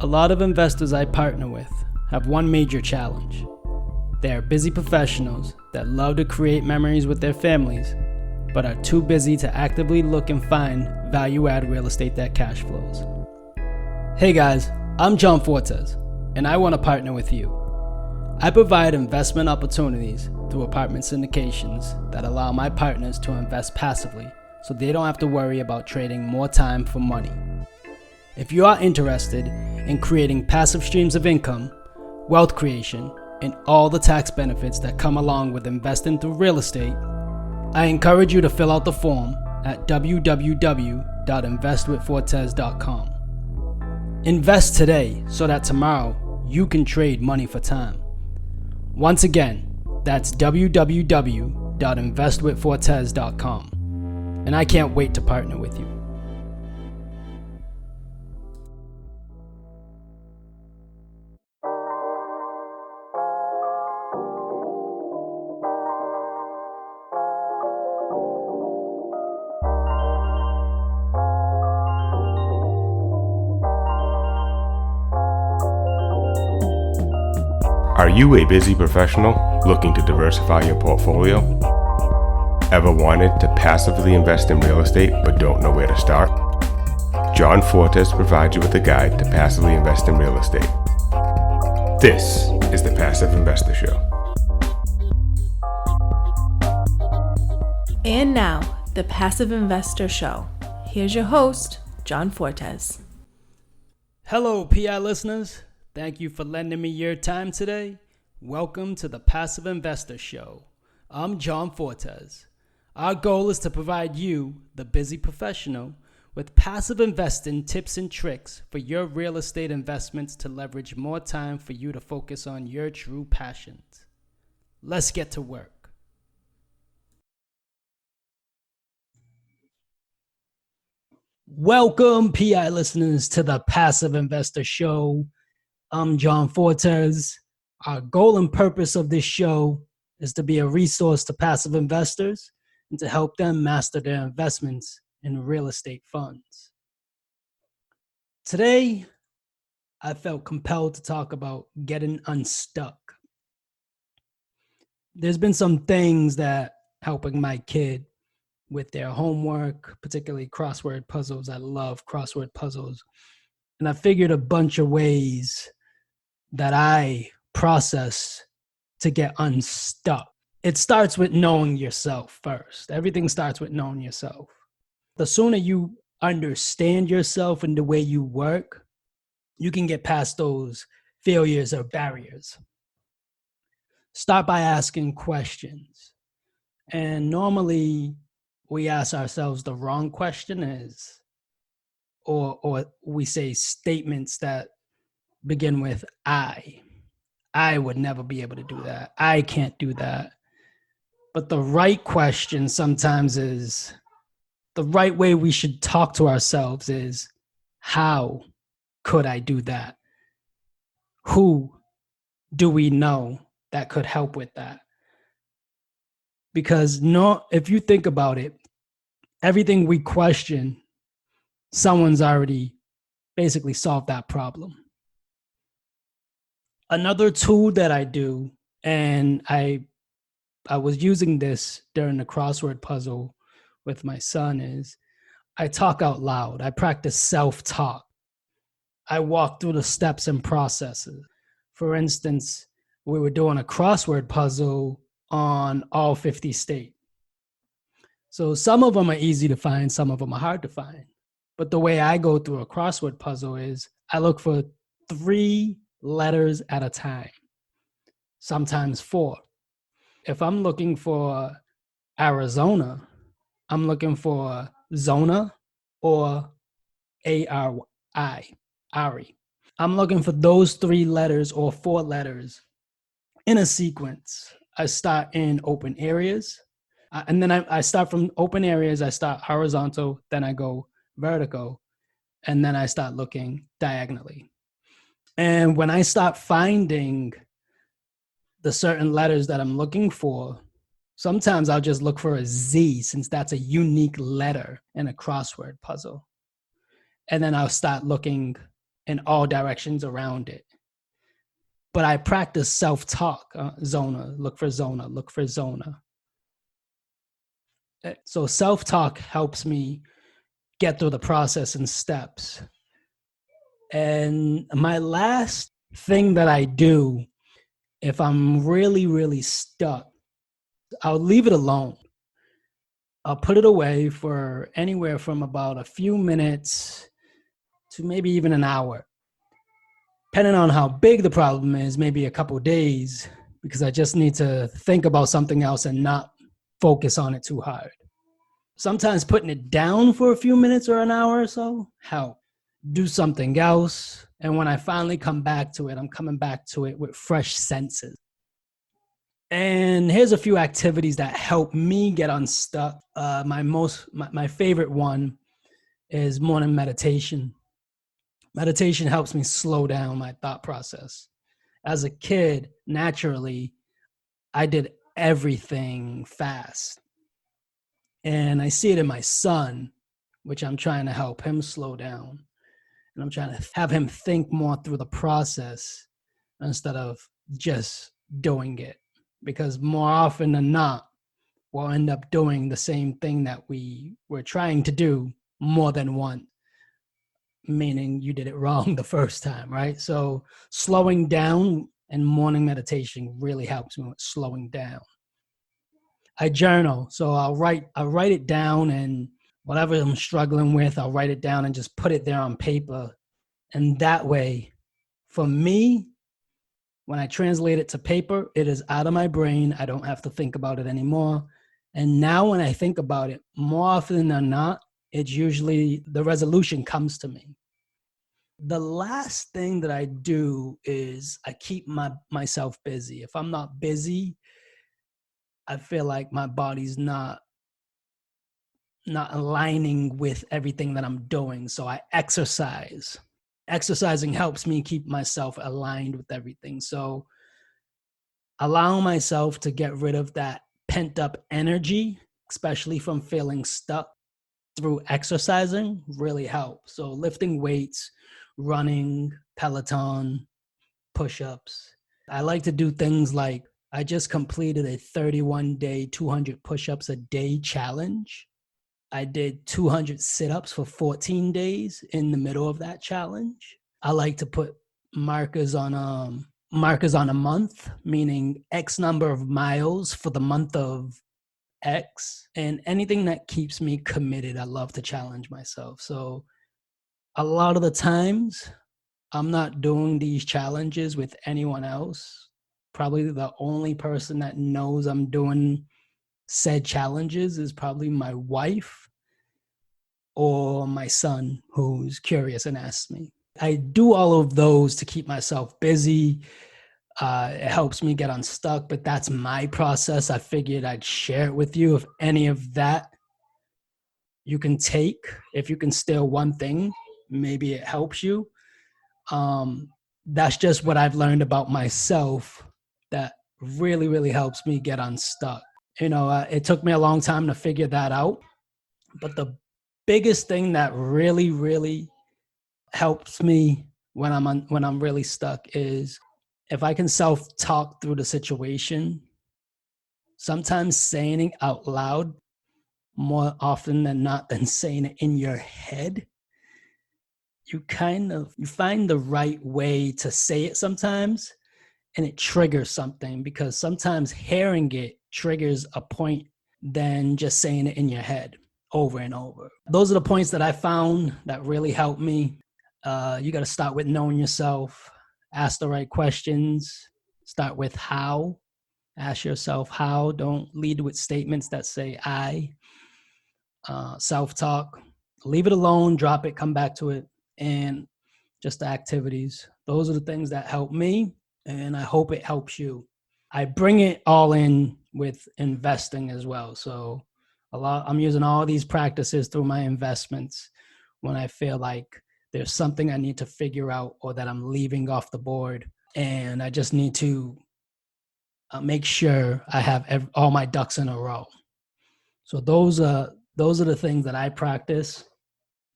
A lot of investors I partner with have one major challenge. They are busy professionals that love to create memories with their families, but are too busy to actively look and find value-add real estate that cash flows. Hey guys, I'm John Fortes, and I want to partner with you. I provide investment opportunities through apartment syndications that allow my partners to invest passively so they don't have to worry about trading more time for money. If you are interested in creating passive streams of income, wealth creation, and all the tax benefits that come along with investing through real estate, I encourage you to fill out the form at www.investwithfortes.com. Invest today so that tomorrow you can trade money for time. Once again, that's www.investwithfortes.com. And I can't wait to partner with you. Are you a busy professional looking to diversify your portfolio? Ever wanted to passively invest in real estate but don't know where to start? John Fortes provides you with a guide to passively invest in real estate. This is the Passive Investor Show. And now, the Passive Investor Show. Here's your host, John Fortes. Hello, PI listeners. Thank you for lending me your time today. Welcome to the Passive Investor Show. I'm John Fortes. Our goal is to provide you, the busy professional, with passive investing tips and tricks for your real estate investments to leverage more time for you to focus on your true passions. Let's get to work. Welcome, PI listeners, to the Passive Investor Show. I'm John Fortes. Our goal and purpose of this show is to be a resource to passive investors and to help them master their investments in real estate funds. Today, I felt compelled to talk about getting unstuck. There's been some things that helping my kid with their homework, particularly crossword puzzles. I love crossword puzzles. And I figured a bunch of ways that I process to get unstuck. It starts with knowing yourself first. Everything starts with knowing yourself. The sooner you understand yourself and the way you work, you can get past those failures or barriers. Start by asking questions. And normally we ask ourselves the wrong question or we say statements that begin with I. I would never be able to do that. I can't do that. But the right question sometimes is, the right way we should talk to ourselves is, how could I do that? Who do we know that could help with that? Because if you think about it, everything we question, someone's already basically solved that problem. Another tool that I do, and I was using this during the crossword puzzle with my son, is I talk out loud. I practice self-talk. I walk through the steps and processes. For instance, we were doing a crossword puzzle on all 50 states. So some of them are easy to find, some of them are hard to find. But the way I go through a crossword puzzle is I look for 3 letters at a time, sometimes 4. If I'm looking for Arizona, I'm looking for Zona or Ari. I'm looking for those 3 letters or 4 letters in a sequence. I start in open areas, and then I start from open areas. I start horizontal, then I go vertical, and then I start looking diagonally. And when I start finding the certain letters that I'm looking for, sometimes I'll just look for a Z, since that's a unique letter in a crossword puzzle. And then I'll start looking in all directions around it. But I practice self-talk, Zona, look for Zona, look for Zona. So self-talk helps me get through the process in steps. And my last thing that I do, if I'm really, really stuck, I'll leave it alone. I'll put it away for anywhere from about a few minutes to maybe even an hour. Depending on how big the problem is, maybe a couple of days, because I just need to think about something else and not focus on it too hard. Sometimes putting it down for a few minutes or an hour or so help. Do something else. And when I finally come back to it, I'm coming back to it with fresh senses. And here's a few activities that help me get unstuck. My favorite one is morning meditation. Meditation helps me slow down my thought process. As a kid, naturally, I did everything fast. And I see it in my son, which I'm trying to help him slow down. And I'm trying to have him think more through the process instead of just doing it. Because more often than not, we'll end up doing the same thing that we were trying to do more than once, meaning you did it wrong the first time, right? So slowing down and morning meditation really helps me with slowing down. I journal, so I'll write it down, and whatever I'm struggling with, I'll write it down and just put it there on paper. And that way, for me, when I translate it to paper, it is out of my brain. I don't have to think about it anymore. And now when I think about it, more often than not, it's usually the resolution comes to me. The last thing that I do is I keep myself busy. If I'm not busy, I feel like my body's not aligning with everything that I'm doing. So I exercise. Exercising helps me keep myself aligned with everything. So allowing myself to get rid of that pent up energy, especially from feeling stuck, through exercising really helps. So lifting weights, running, Peloton, push-ups. I like to do things like I just completed a 31-day, 200 push-ups a day challenge. I did 200 sit-ups for 14 days in the middle of that challenge. I like to put markers on a month, meaning X number of miles for the month of X, and anything that keeps me committed. I love to challenge myself. So a lot of the times I'm not doing these challenges with anyone else. Probably the only person that knows I'm doing said challenges is probably my wife or my son, who's curious and asks me. I do all of those to keep myself busy. It helps me get unstuck, but that's my process. I figured I'd share it with you. If any of that you can take, if you can steal one thing, maybe it helps you. That's just what I've learned about myself that really, really helps me get unstuck. It took me a long time to figure that out. But the biggest thing that really, really helps me when I'm really stuck is if I can self-talk through the situation. Sometimes saying it out loud more often than not than saying it in your head. You find the right way to say it sometimes, and it triggers something, because sometimes hearing it triggers a point than just saying it in your head over and over. Those are the points that I found that really helped me. You got to start with knowing yourself, ask the right questions, start with how, ask yourself how, don't lead with statements that say I. Self-talk, leave it alone, drop it, come back to it, and just the activities. Those are the things that help me, and I hope it helps you. I bring it all in with investing as well. So I'm using all these practices through my investments when I feel like there's something I need to figure out or that I'm leaving off the board, and I just need to make sure I have all my ducks in a row. So those are the things that I practice,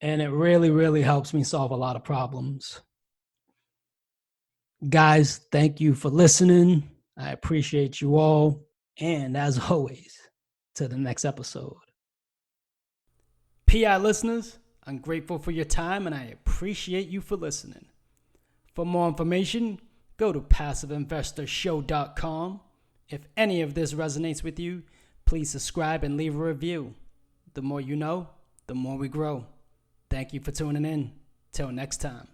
and it really, really helps me solve a lot of problems. Guys, thank you for listening. I appreciate you all. And as always, to the next episode. PI listeners, I'm grateful for your time and I appreciate you for listening. For more information, go to passiveinvestorshow.com. If any of this resonates with you, please subscribe and leave a review. The more you know, the more we grow. Thank you for tuning in. Till next time.